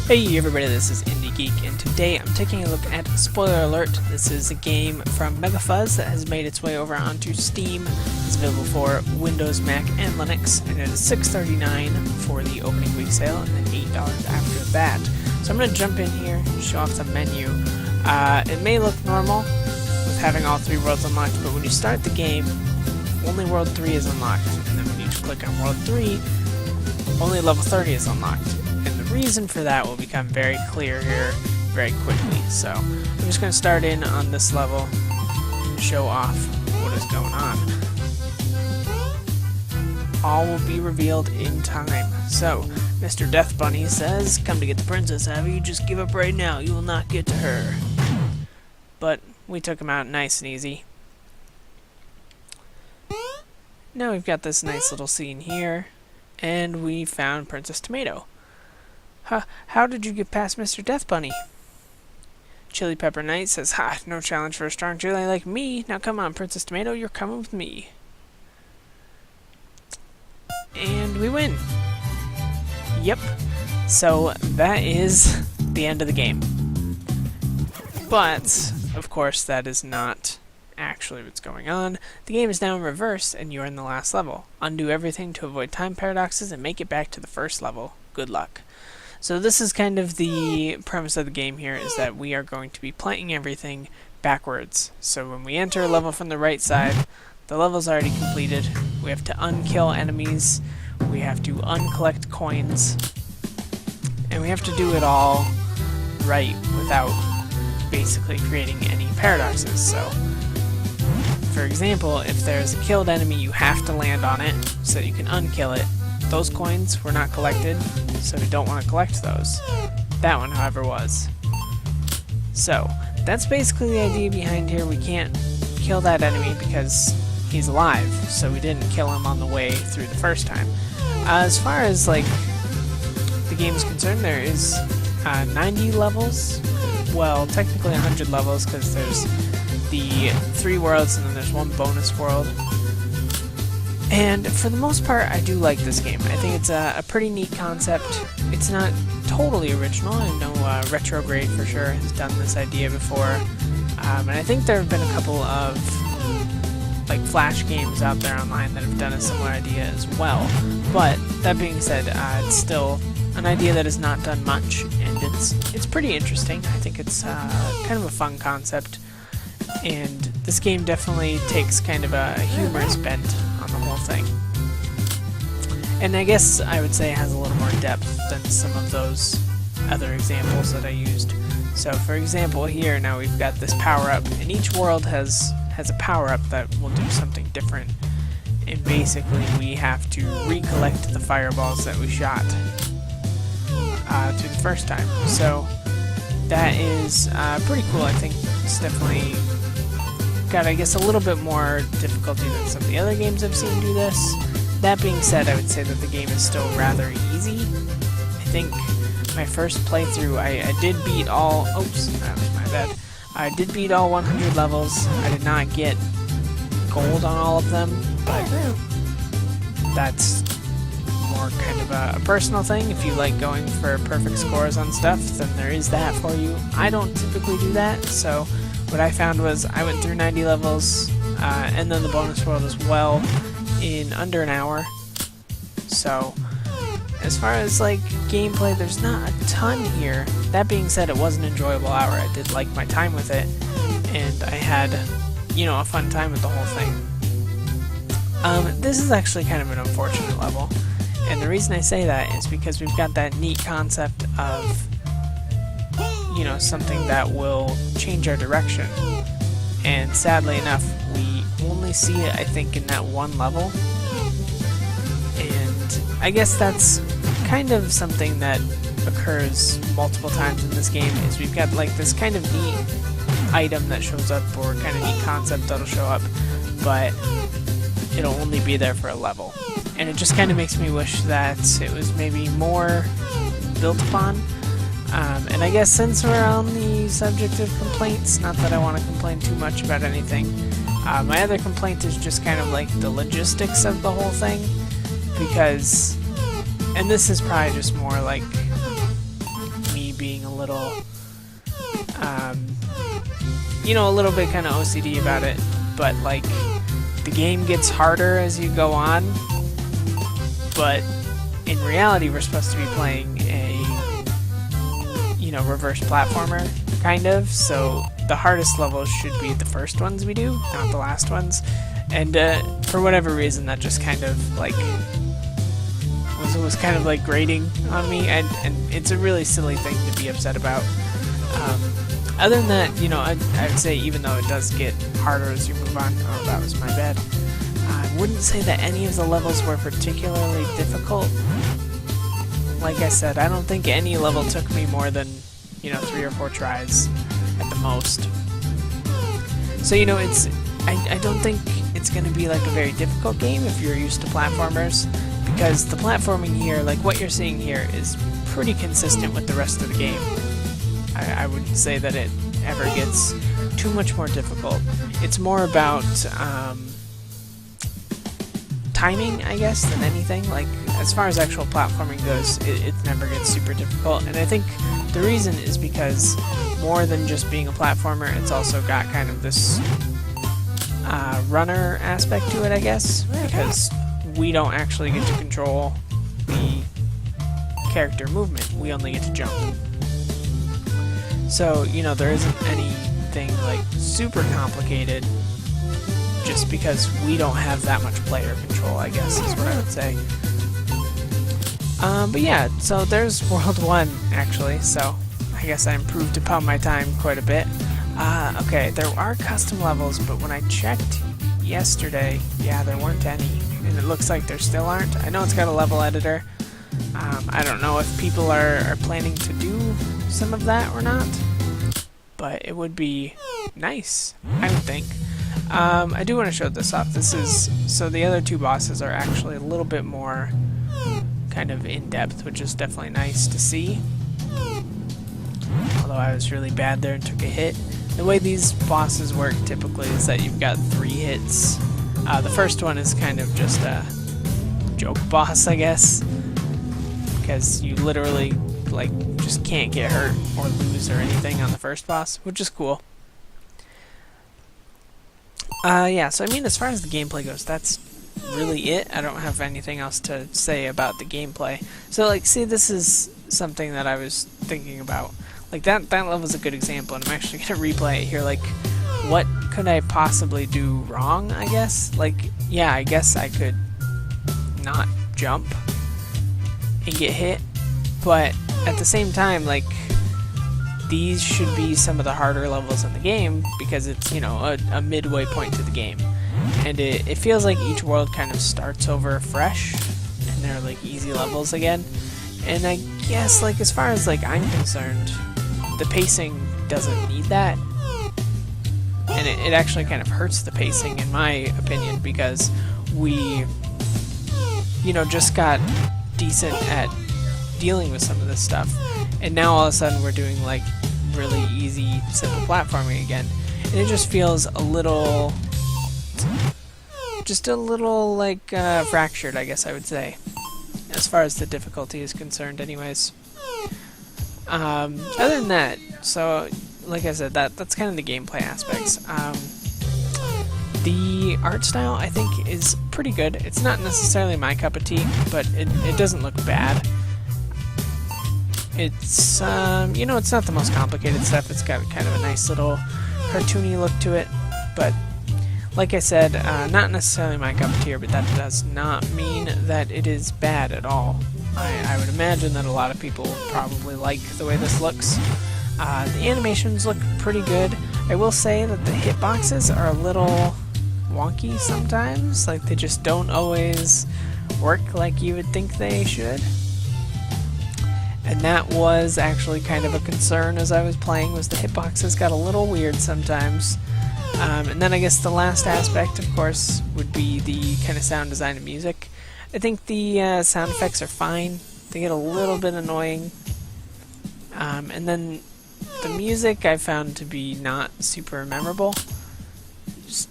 Hey everybody, this is IndieGeek, and today I'm taking a look at, spoiler alert, this is a game from Megafuzz that has made its way over onto Steam. It's available for Windows, Mac, and Linux, and it is $6.39 for the opening week sale, and then $8 after that. So I'm going to jump in here and show off the menu. It may look normal with having all three worlds unlocked, but when you start the game, only World 3 is unlocked, and then when you click on World 3, only Level 30 is unlocked. And the reason for that will become very clear here very quickly. So I'm just going to start in on this level and show off what is going on. All will be revealed in time. So Mr. Death Bunny says, "Come to get the princess, have you? Just give up right now. You will not get to her." But we took him out nice and easy. Now we've got this nice little scene here, and we found Princess Tomato. How did you get past Mr. Death Bunny? Chili Pepper Knight says, "Ha, no challenge for a strong chili like me. Now come on, Princess Tomato, you're coming with me." And we win. Yep. So that is the end of the game. But, of course, that is not actually what's going on. The game is now in reverse, and you're in the last level. Undo everything to avoid time paradoxes and make it back to the first level. Good luck. So this is kind of the premise of the game here, is that we are going to be playing everything backwards. So when we enter a level from the right side, the level's already completed. We have to unkill enemies, we have to uncollect coins, and we have to do it all right without basically creating any paradoxes. So, for example, if there's a killed enemy, you have to land on it so that you can unkill it. Those coins were not collected, so we don't want to collect those. That one, however, was. So, that's basically the idea behind here. We can't kill that enemy because he's alive, so we didn't kill him on the way through the first time. As far as, like, the game is concerned, there is 90 levels. Well, technically 100 levels, because there's the 3 worlds and then there's one bonus world. And for the most part, I do like this game. I think it's a pretty neat concept. It's not totally original. I know Retrograde for sure has done this idea before. And I think there have been a couple of like Flash games out there online that have done a similar idea as well. But that being said, it's still an idea that is not done much, and it's pretty interesting. I think it's kind of a fun concept. And this game definitely takes kind of a humorous bent on the whole thing. And I guess I would say it has a little more depth than some of those other examples that I used. So for example here, now we've got this power-up, and each world has a power-up that will do something different. And basically we have to recollect the fireballs that we shot through the first time. So that is pretty cool. I think it's definitely got, I guess, a little bit more difficulty than some of the other games I've seen do this. That being said, I would say that the game is still rather easy. I think my first playthrough, I did beat all... Oops, that was my bad. I did beat all 100 levels. I did not get gold on all of them, but that's more kind of a personal thing. If you like going for perfect scores on stuff, then there is that for you. I don't typically do that, so what I found was I went through 90 levels, and then the bonus world as well, in under an hour. So, as far as like gameplay, there's not a ton here. That being said, it was an enjoyable hour. I did like my time with it, and I had, you know, a fun time with the whole thing. This is actually kind of an unfortunate level, and the reason I say that is because we've got that neat concept of, you know, something that will change our direction. And sadly enough, we only see it, I think, in that one level. And I guess that's kind of something that occurs multiple times in this game, is we've got like this kind of neat item that shows up, or kind of neat concept that'll show up, but it'll only be there for a level. And it just kind of makes me wish that it was maybe more built upon. And I guess since we're on the subject of complaints, not that I want to complain too much about anything, my other complaint is just kind of like the logistics of the whole thing, because, and this is probably just more like me being a little, you know, a little bit kind of OCD about it, but like the game gets harder as you go on, but in reality we're supposed to be playing a, you know, reverse platformer, kind of, so the hardest levels should be the first ones we do, not the last ones, and for whatever reason that just kind of like was kind of like grating on me, and it's a really silly thing to be upset about. Other than that, you know, I'd say even though it does get harder as you move on, oh, that was my bad, I wouldn't say that any of the levels were particularly difficult. Like I said, I don't think any level took me more than, you know, 3 or 4 tries at the most. So, you know, I don't think it's going to be like a very difficult game if you're used to platformers, because the platforming here, like what you're seeing here, is pretty consistent with the rest of the game. I wouldn't say that it ever gets too much more difficult. It's more about timing, I guess, than anything. Like, as far as actual platforming goes, it never gets super difficult, and I think the reason is because more than just being a platformer, it's also got kind of this runner aspect to it, I guess, because we don't actually get to control the character movement. We only get to jump. So, you know, there isn't anything like super complicated just because we don't have that much player control, I guess is what I would say. But yeah, so there's World 1 actually, so I guess I improved upon my time quite a bit. Okay, there are custom levels, but when I checked yesterday, yeah, there weren't any, and it looks like there still aren't. I know it's got a level editor. I don't know if people are planning to do some of that or not, but it would be nice, I would think. I do want to show this off. This is, so the other 2 bosses are actually a little bit more kind of in-depth, which is definitely nice to see. Although I was really bad there and took a hit. The way these bosses work typically is that you've got 3 hits. The first one is kind of just a joke boss, I guess, because you literally like just can't get hurt or lose or anything on the first boss, which is cool. Yeah, so I mean, as far as the gameplay goes, that's really it. I don't have anything else to say about the gameplay. So like, see, this is something that I was thinking about. Like that level's a good example, and I'm actually gonna replay it here. Like, what could I possibly do wrong, I guess? Like, yeah, I guess I could not jump and get hit, but at the same time, like, these should be some of the harder levels in the game because it's, you know, a midway point to the game. And it feels like each world kind of starts over fresh, and they're like easy levels again. And I guess, like, as far as like I'm concerned, the pacing doesn't need that. And it actually kind of hurts the pacing, in my opinion, because we, you know, just got decent at dealing with some of this stuff, and now all of a sudden we're doing like really easy, simple platforming again, and it just feels a little, like fractured, I guess I would say, as far as the difficulty is concerned anyways. Other than that, so like I said, that's kind of the gameplay aspects. The art style, I think, is pretty good. It's not necessarily my cup of tea, but it doesn't look bad. It's, you know, it's not the most complicated stuff. It's got kind of a nice little cartoony look to it, but like I said, not necessarily my cup of tea, but that does not mean that it is bad at all. I would imagine that a lot of people probably like the way this looks. The animations look pretty good. I will say that the hitboxes are a little wonky sometimes, like they just don't always work like you would think they should. And that was actually kind of a concern as I was playing, was the hitboxes got a little weird sometimes. And then I guess the last aspect, of course, would be the kind of sound design and music. I think the sound effects are fine. They get a little bit annoying. And then the music I found to be not super memorable.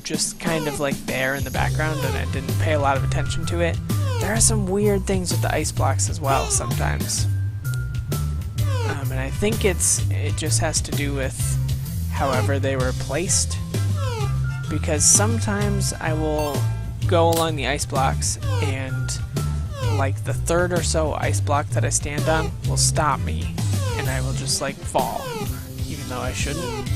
Just kind of like there in the background, and I didn't pay a lot of attention to it. There are some weird things with the ice blocks as well sometimes. And I think it just has to do with however they were placed, because sometimes I will go along the ice blocks and like the third or so ice block that I stand on will stop me and I will just like fall, even though I shouldn't.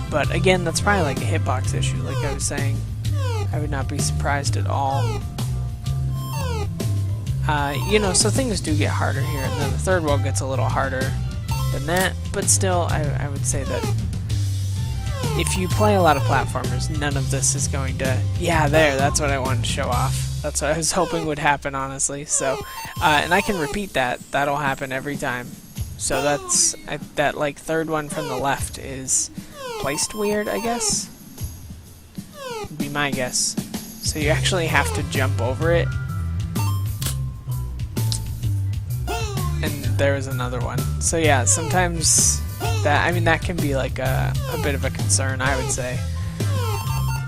But again, that's probably like a hitbox issue, like I was saying. I would not be surprised at all. You know, so things do get harder here, and then the third world gets a little harder than that, but still, I would say that if you play a lot of platformers, none of this is going to... Yeah, that's what I wanted to show off. That's what I was hoping would happen, honestly. So, and I can repeat that. That'll happen every time. So that's... that, like, third one from the left is placed weird, I guess? Would be my guess. So you actually have to jump over it. And there was another one. So yeah, sometimes that, I mean, that can be like a bit of a concern, I would say.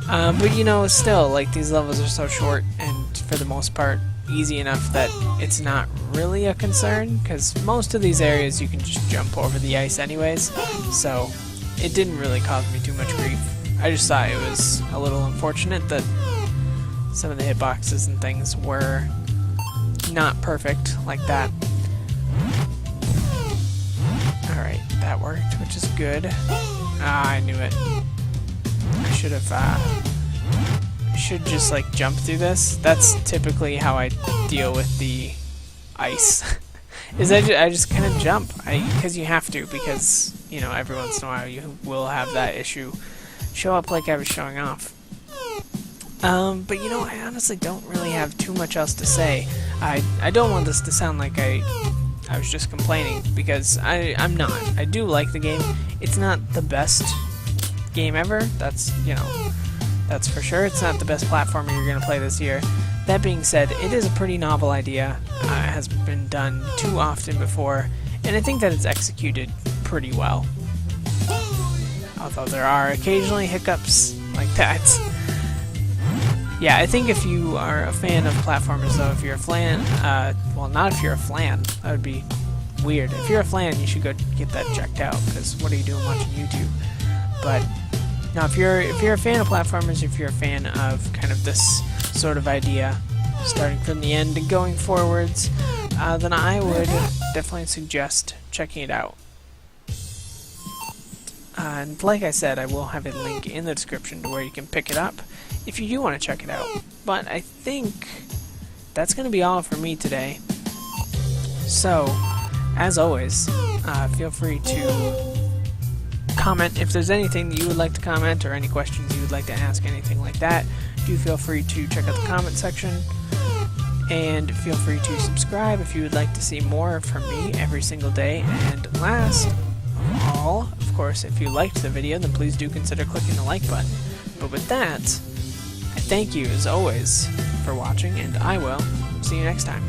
But you know, still, like, these levels are so short and for the most part easy enough that it's not really a concern, because most of these areas you can just jump over the ice anyways, so it didn't really cause me too much grief. I just thought it was a little unfortunate that some of the hitboxes and things were not perfect like that. Alright, that worked, which is good. Ah, I knew it. I should have, should just like jump through this. That's typically how I deal with the ice. Is I just kind of jump, because you have to, because, you know, every once in a while you will have that issue show up like I was showing off. But you know, I honestly don't really have too much else to say. I don't want this to sound like I was just complaining, because I'm not. I do like the game. It's not the best game ever. That's, you know, that's for sure. It's not the best platformer you're going to play this year. That being said, it is a pretty novel idea. It has been done too often before, and I think that it's executed pretty well. Although there are occasionally hiccups like that. Yeah, I think if you are a fan of platformers, though, if you're a flan, well, not if you're a flan, that would be weird. If you're a flan, you should go get that checked out, because what are you doing watching YouTube? But, no, if you're a fan of platformers, if you're a fan of kind of this sort of idea, starting from the end and going forwards, then I would definitely suggest checking it out. And like I said, I will have a link in the description to where you can pick it up if you do want to check it out. But I think that's going to be all for me today. So, as always, feel free to comment if there's anything that you would like to comment or any questions you would like to ask, anything like that. Do feel free to check out the comment section. And feel free to subscribe if you would like to see more from me every single day. And last of all, of course, if you liked the video, then please do consider clicking the like button. But with that, I thank you, as always, for watching, and I will see you next time.